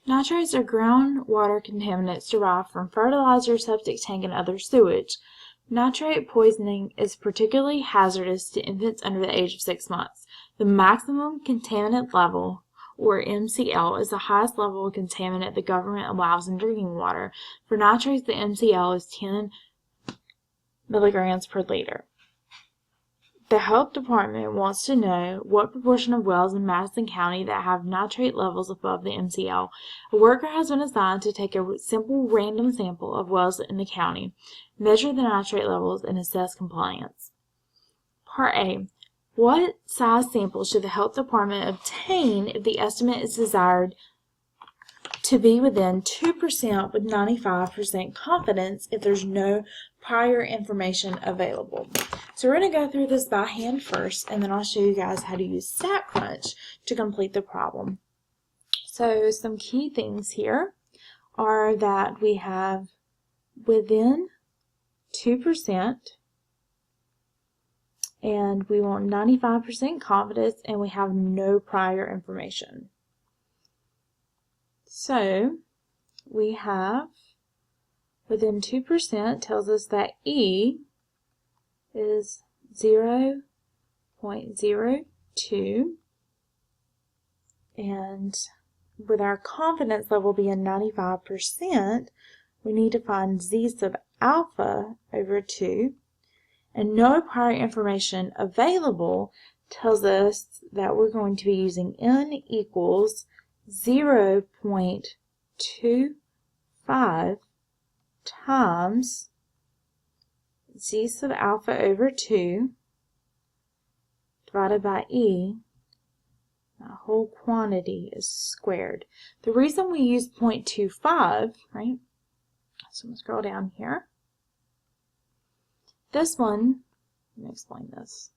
Nitrates are groundwater contaminants derived from fertilizer, septic tank, and other sewage. Nitrate poisoning is particularly hazardous to infants under the age of 6 months. The maximum contaminant level, or MCL, is the highest level of contaminant the government allows in drinking water. For nitrates, the MCL is 10 milligrams per liter. The health department wants to know what proportion of wells in Madison County that have nitrate levels above the MCL. A worker has been assigned to take a simple random sample of wells in the county, measure the nitrate levels, and assess compliance. Part A. What size sample should the health department obtain if the estimate is desired to be within 2% with 95% confidence if there's no prior information available? So we're going to go through this by hand first, and then I'll show you guys how to use StatCrunch to complete the problem. So some key things here are that we have within 2%, and we want 95% confidence, and we have no prior information. So we have within 2% tells us that E is 0.02, and with our confidence level being 95%, we need to find Z sub alpha over 2, and no prior information available tells us that we're going to be using N equals 0.25 times Z sub alpha over 2 divided by E. That whole quantity is squared. The reason we use 0.25, right? So I'm going to scroll down here. This one, let me explain this.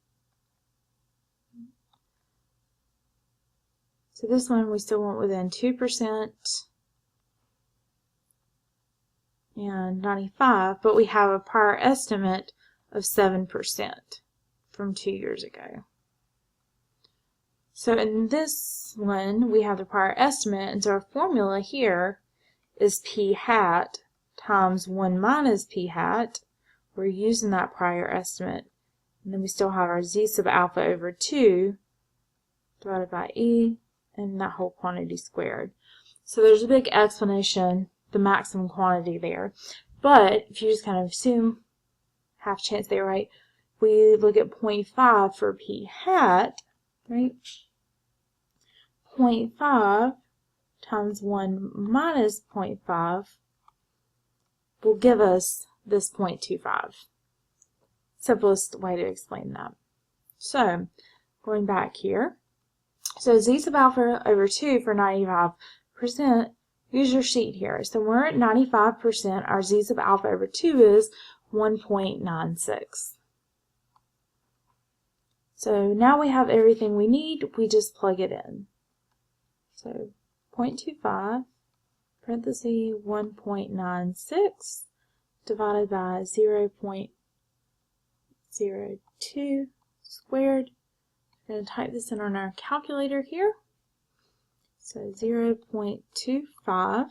So this one we still want within 2% and 95, but we have a prior estimate of 7% from 2 years ago. So in this one, we have the prior estimate, and so our formula here is P hat times 1 minus P hat. We're using that prior estimate. And then we still have our Z sub alpha over 2 divided by E, and that whole quantity squared. So there's a big explanation, the maximum quantity there. But if you just kind of assume half chance they're right, we look at 0.5 for P hat, right? 0.5 times 1 minus 0.5 will give us this 0.25. Simplest way to explain that. So, going back here, so Z sub alpha over 2 for 95%, use your sheet here. So we're at 95%, our Z sub alpha over 2 is 1.96. So now we have everything we need, we just plug it in. So 0.25, parenthesis 1.96, divided by 0.02 squared. I'm going to type this in on our calculator here. So 0.25,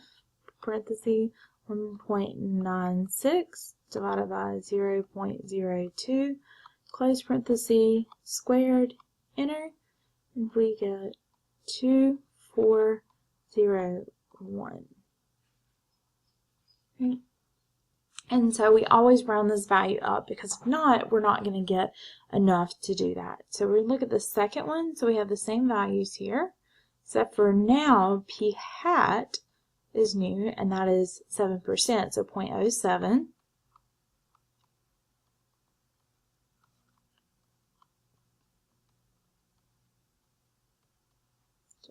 parenthesis 1.96, divided by 0.02, close parenthesis, squared, enter, and we get 2401. Okay. And so we always round this value up, because if not, we're not going to get enough to do that. So we look at the second one. So we have the same values here, except for now P hat is new, and that is 7%, so 0.07.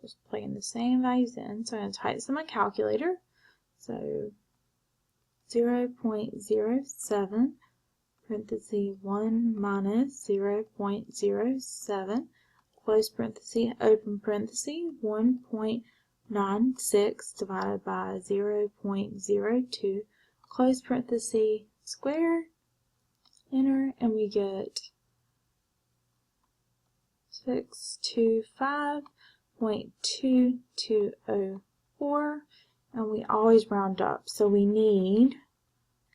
Just plugging the same values in. So I'm going to type this in my calculator. So 0.07, parenthesis 1 minus 0.07, close parenthesis, open parenthesis, 1.96 divided by 0.02, close parenthesis, square, enter, and we get 625.2204, we always round up. So we need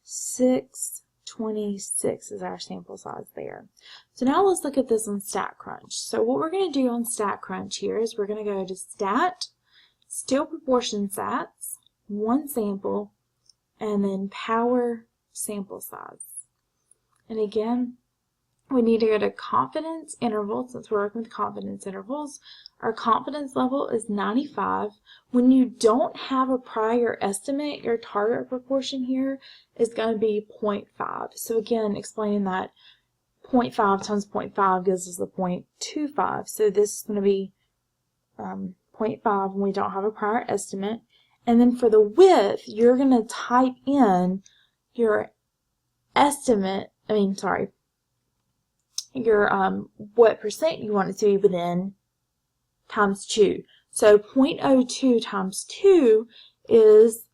626 is our sample size there. So now let's look at this on StatCrunch. So what we're going to do on StatCrunch here is we're going to go to Stat, Still Proportion Stats, One Sample, and then Power Sample Size. And again, we need to go to confidence interval. Since we're working with confidence intervals, our confidence level is 95. When you don't have a prior estimate, your target proportion here is going to be 0.5. So again, explaining that 0.5 times 0.5 gives us the 0.25. So this is going to be 0.5 when we don't have a prior estimate. And then for the width, you're going to type in your estimate, your what percent you want it to be within times 2. So 0.02 times 2 is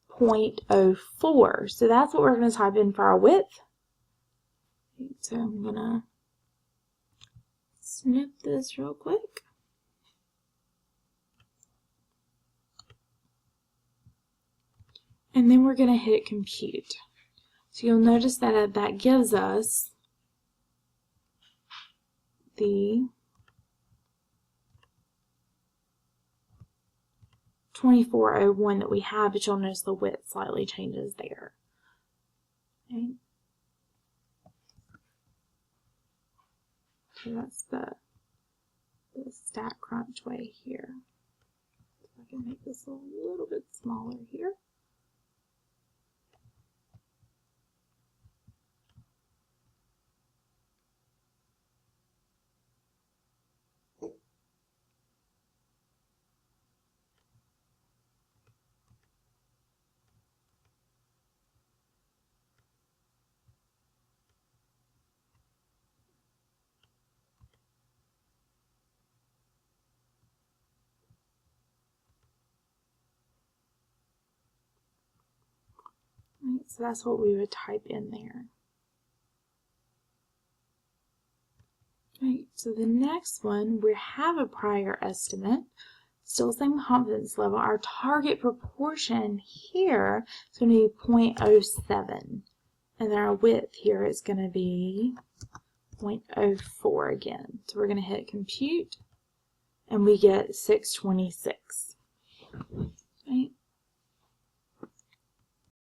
0.04. So that's what we're going to type in for our width. So I'm going to snip this real quick. And then we're going to hit compute. So you'll notice that that gives us the 2401 that we have, but you'll notice the width slightly changes there. Okay. So that's the StatCrunch way here. So I can make this a little bit smaller here. Right, so that's what we would type in there. Right, so the next one, we have a prior estimate, still same confidence level. Our target proportion here is going to be 0.07, and our width here is going to be 0.04 again. So we're going to hit compute, and we get 626. Right.